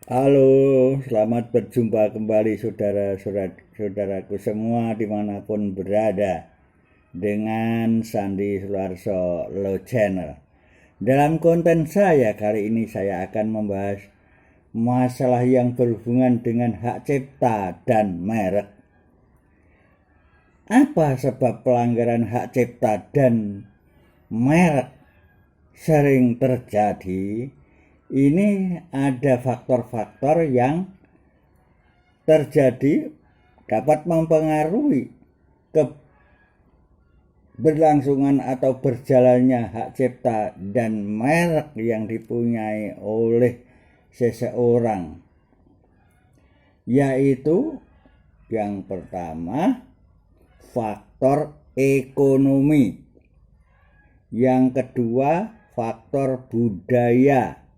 Halo, selamat berjumpa kembali saudara-saudaraku semua dimanapun berada dengan Sandi Sularso Low Channel. Dalam konten saya kali ini saya akan membahas masalah yang berhubungan dengan hak cipta dan merek. Apa sebab pelanggaran hak cipta dan merek sering terjadi? Ini ada faktor-faktor yang terjadi dapat mempengaruhi keberlangsungan atau berjalannya hak cipta dan merek yang dipunyai oleh seseorang, yaitu yang pertama faktor ekonomi, yang kedua faktor budaya,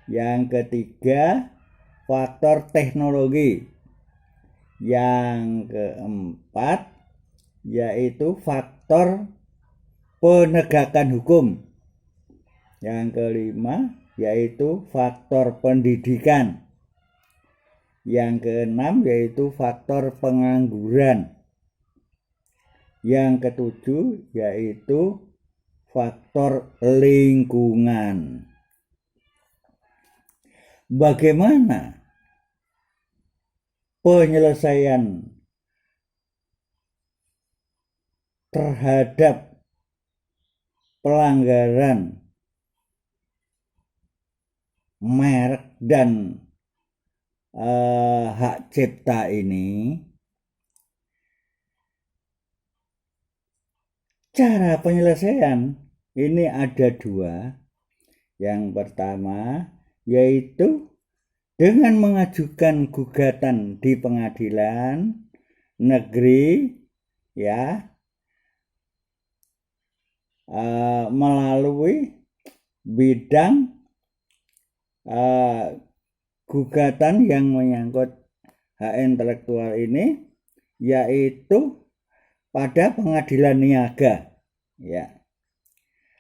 yang ketiga faktor teknologi, yang keempat yaitu faktor penegakan hukum, yang kelima yaitu faktor pendidikan, yang keenam yaitu faktor pengangguran, yang ketujuh yaitu faktor lingkungan. Bagaimana penyelesaian terhadap pelanggaran merek dan hak cipta ini? Cara penyelesaian ini ada dua. Yang pertama yaitu dengan mengajukan gugatan di pengadilan negeri, ya, melalui bidang gugatan yang menyangkut hak intelektual ini, yaitu pada pengadilan niaga, ya.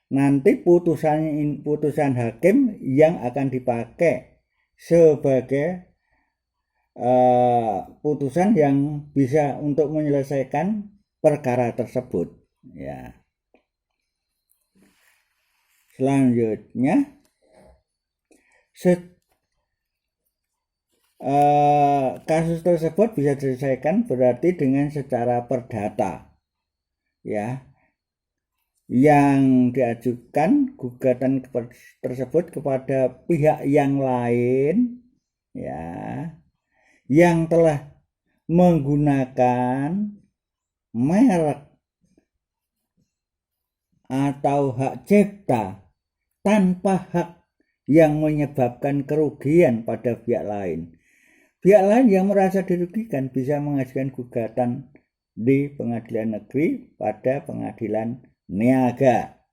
Nanti putusan hakim yang akan dipakai sebagai putusan yang bisa untuk menyelesaikan perkara tersebut, ya. Selanjutnya kasus tersebut bisa diselesaikan berarti dengan secara perdata, ya, yang diajukan gugatan tersebut kepada pihak yang lain, ya, yang telah menggunakan merek atau hak cipta tanpa hak yang menyebabkan kerugian pada pihak lain. Pihak lain yang merasa dirugikan bisa mengajukan gugatan di pengadilan negeri pada pengadilan niaga,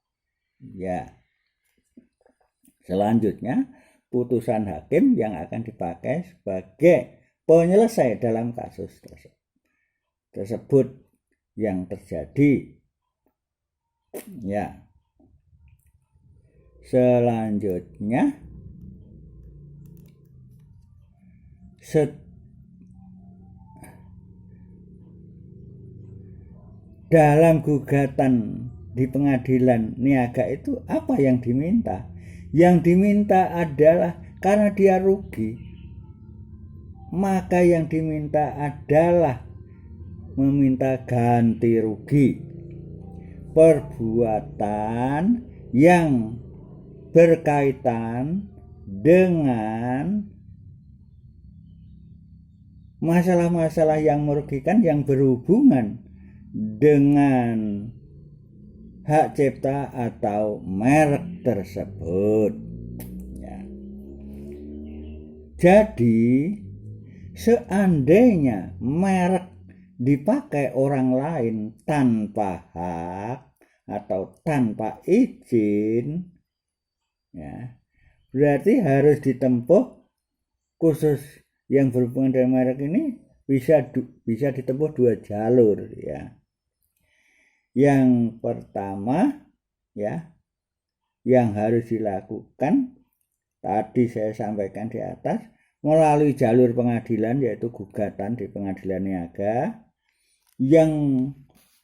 ya. Selanjutnya putusan hakim yang akan dipakai sebagai penyelesai dalam kasus tersebut yang terjadi, ya. Selanjutnya dalam gugatan di pengadilan niaga itu apa yang diminta? Yang diminta adalah karena dia rugi, maka yang diminta adalah meminta ganti rugi perbuatan yang berkaitan dengan masalah-masalah yang merugikan yang berhubungan dengan hak cipta atau merek tersebut, ya. Jadi seandainya merek dipakai orang lain tanpa hak atau tanpa izin, ya, berarti harus ditempuh khusus yang berhubungan dengan merek ini bisa ditempuh dua jalur, ya. Yang pertama, ya, yang harus dilakukan tadi saya sampaikan di atas melalui jalur pengadilan, yaitu gugatan di pengadilan niaga. Yang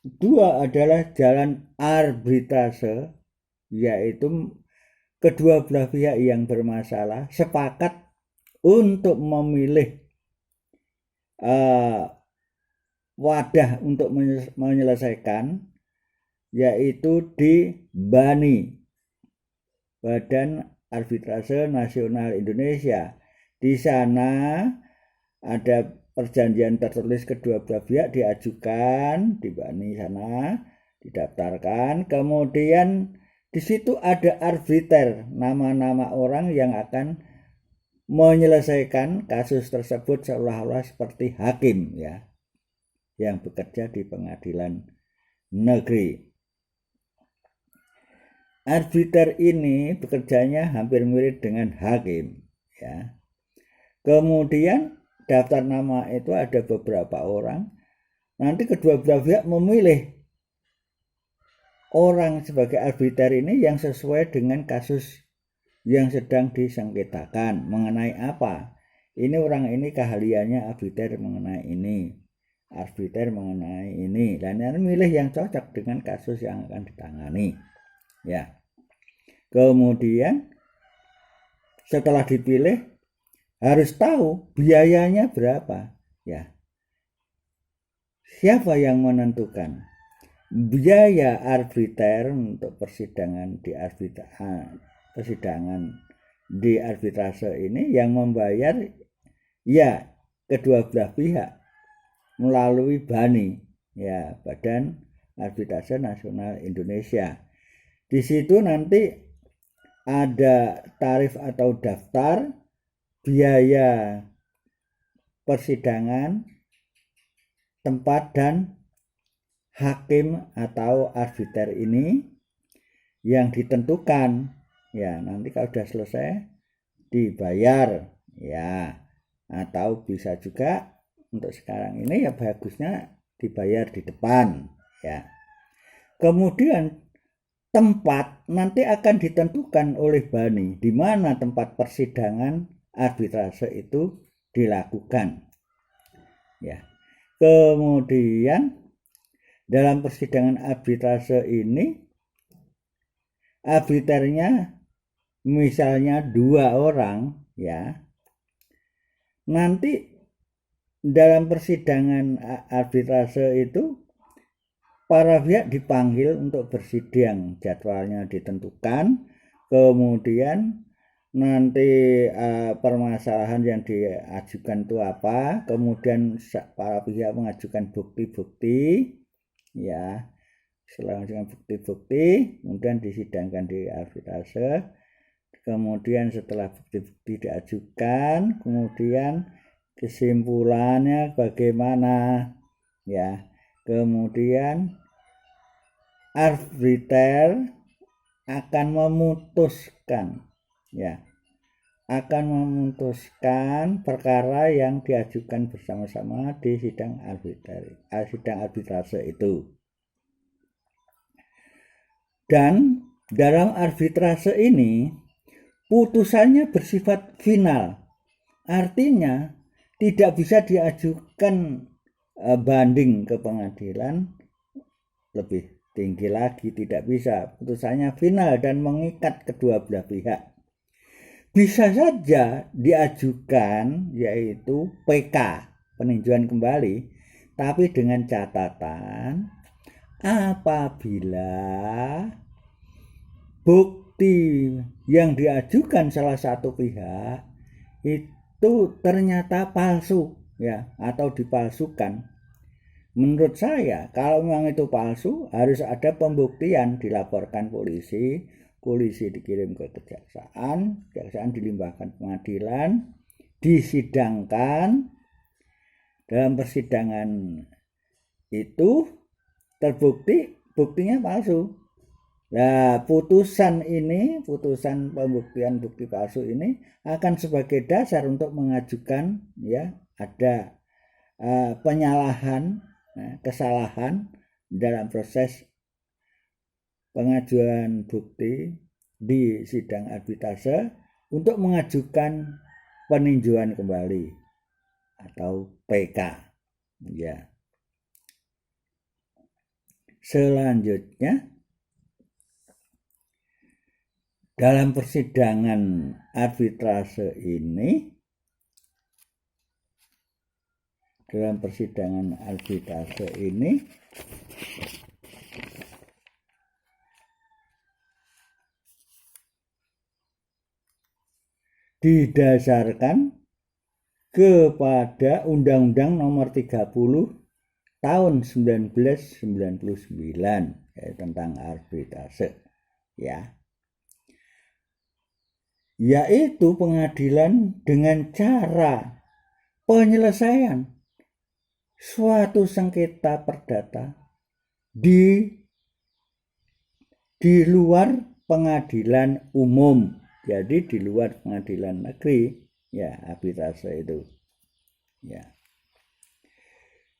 kedua adalah jalan arbitrase, yaitu kedua belah pihak yang bermasalah sepakat untuk memilih wadah untuk menyelesaikan, yaitu di BANI, Badan Arbitrase Nasional Indonesia. Di sana ada perjanjian tertulis kedua belah pihak diajukan di BANI sana, didaftarkan, kemudian di situ ada arbiter, nama-nama orang yang akan menyelesaikan kasus tersebut seolah-olah seperti hakim ya, yang bekerja di pengadilan negeri. Arbiter ini bekerjanya hampir mirip dengan hakim ya. Kemudian daftar nama itu ada beberapa orang. Nanti kedua belah pihak memilih orang sebagai arbiter ini yang sesuai dengan kasus yang sedang disengketakan. Mengenai apa? Ini orang ini keahliannya arbiter mengenai ini, arbiter mengenai ini, dan milih yang cocok dengan kasus yang akan ditangani ya. Kemudian setelah dipilih harus tahu biayanya berapa ya. Siapa yang menentukan biaya arbiter untuk persidangan di arbitrase ini? Yang membayar ya kedua belah pihak melalui BANI ya, Badan Arbitrase Nasional Indonesia. Di situ nanti ada tarif atau daftar biaya persidangan, tempat, dan hakim atau arbiter ini yang ditentukan ya. Nanti kalau sudah selesai dibayar ya, atau bisa juga untuk sekarang ini ya bagusnya dibayar di depan ya. Kemudian tempat nanti akan ditentukan oleh BANI di mana tempat persidangan arbitrase itu dilakukan ya. Kemudian dalam persidangan arbitrase ini arbiternya misalnya 2 orang ya. Nanti dalam persidangan arbitrase itu para pihak dipanggil untuk bersidang, jadwalnya ditentukan, kemudian nanti permasalahan yang diajukan itu apa, kemudian para pihak mengajukan bukti-bukti ya. Setelah mengajukan bukti-bukti kemudian disidangkan di arbitrase. Kemudian setelah bukti-bukti diajukan, kemudian kesimpulannya bagaimana ya. Kemudian arbiter akan memutuskan ya, akan memutuskan perkara yang diajukan bersama-sama di sidang arbitrase itu. Dan dalam arbitrase ini putusannya bersifat final, artinya tidak bisa diajukan banding ke pengadilan lebih tinggi lagi, tidak bisa. Putusannya final dan mengikat kedua belah pihak. Bisa saja diajukan yaitu PK, peninjauan kembali, tapi dengan catatan apabila bukti yang diajukan salah satu pihak itu ternyata palsu ya, atau dipalsukan. Menurut saya kalau memang itu palsu harus ada pembuktian, dilaporkan polisi, polisi dikirim ke kejaksaan, kejaksaan dilimpahkan pengadilan, disidangkan. Dalam persidangan itu terbukti buktinya palsu. Nah, putusan ini, putusan pembuktian bukti palsu ini akan sebagai dasar untuk mengajukan ya ada penyalahan, kesalahan dalam proses pengajuan bukti di sidang arbitrase untuk mengajukan peninjauan kembali atau PK. Ya. Selanjutnya, dalam persidangan arbitrase ini, didasarkan kepada Undang-Undang Nomor 30 Tahun 1999 tentang arbitrase, ya. Yaitu pengadilan dengan cara penyelesaian suatu sengketa perdata di luar pengadilan umum. Jadi di luar pengadilan negeri, ya, arbitrase itu. Ya.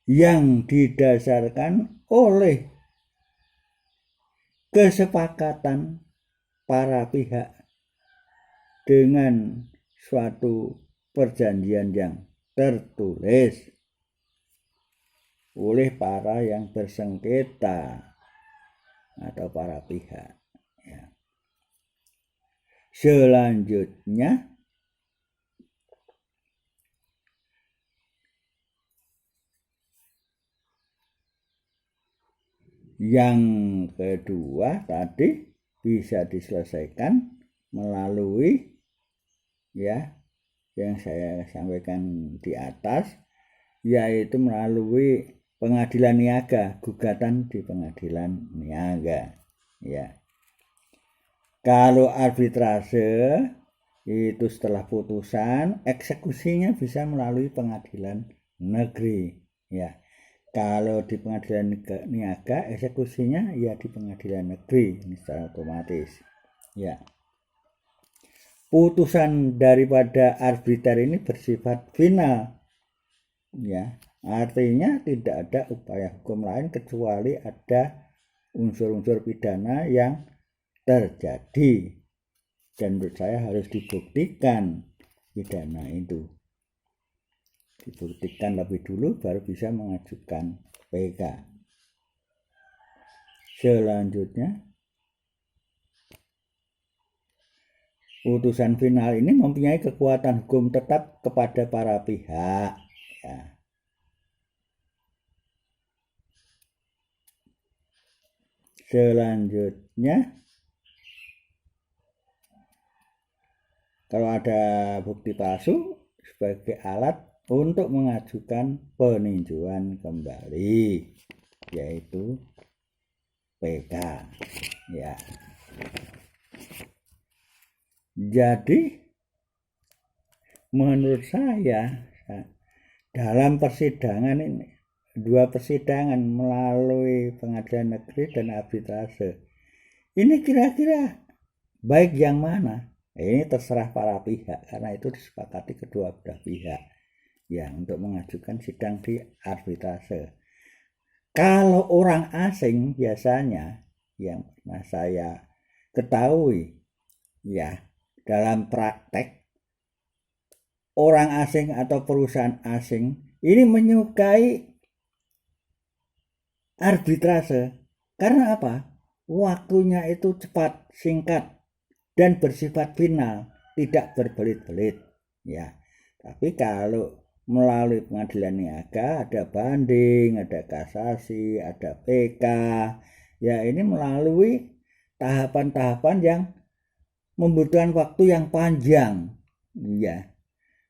Yang didasarkan oleh kesepakatan para pihak dengan suatu perjanjian yang tertulis oleh para yang bersengketa atau para pihak. Ya. Selanjutnya, yang kedua tadi bisa diselesaikan melalui, ya, yang saya sampaikan di atas, yaitu melalui pengadilan niaga, gugatan di pengadilan niaga. Ya. Kalau arbitrase itu setelah putusan, eksekusinya bisa melalui pengadilan negeri. Ya. Kalau di pengadilan niaga, eksekusinya ya di pengadilan negeri, ini secara otomatis. Ya. Putusan daripada arbiter ini bersifat final. Ya, artinya tidak ada upaya hukum lain kecuali ada unsur-unsur pidana yang terjadi, dan menurut saya harus dibuktikan pidana itu, dibuktikan lebih dulu baru bisa mengajukan PK. Selanjutnya, putusan final ini mempunyai kekuatan hukum tetap kepada para pihak. Ya. Selanjutnya, kalau ada bukti palsu sebagai alat untuk mengajukan peninjauan kembali, yaitu PK. Ya. Jadi menurut saya dalam persidangan ini, dua persidangan melalui pengadilan negeri dan arbitrase, ini kira-kira baik yang mana? Ini terserah para pihak, karena itu disepakati kedua belah pihak, ya, untuk mengajukan sidang di arbitrase. Kalau orang asing biasanya yang pernah saya ketahui, ya, dalam praktek orang asing atau perusahaan asing ini menyukai arbitrase. Karena apa? Waktunya itu cepat, singkat, dan bersifat final, tidak berbelit-belit. Ya, tapi kalau melalui pengadilan niaga ada banding, ada kasasi, ada PK. Ya, ini melalui tahapan-tahapan yang membutuhkan waktu yang panjang. Ya.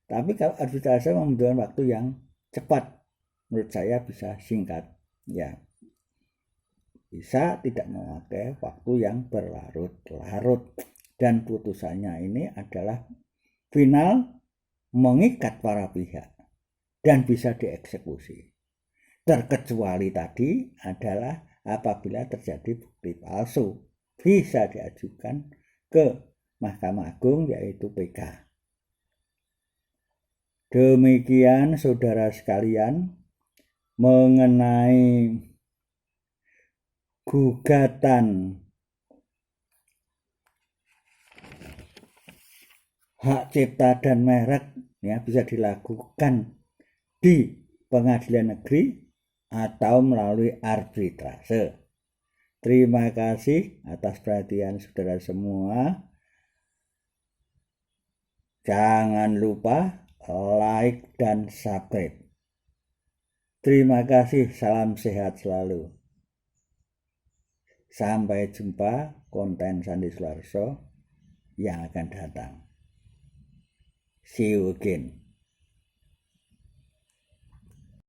Tapi kalau arbitrase membutuhkan waktu yang cepat, menurut saya bisa singkat. Ya. Bisa tidak memakai waktu yang berlarut-larut. Dan putusannya ini adalah final, mengikat para pihak dan bisa dieksekusi. Terkecuali tadi adalah apabila terjadi bukti palsu, bisa diajukan ke Mahkamah Agung, yaitu PK. Demikian saudara sekalian mengenai gugatan hak cipta dan merek ya bisa dilakukan di pengadilan negeri atau melalui arbitrase. Terima kasih atas perhatian saudara semua. Jangan lupa like dan subscribe. Terima kasih, salam sehat selalu. Sampai jumpa konten Sandi Sularso yang akan datang. See you again.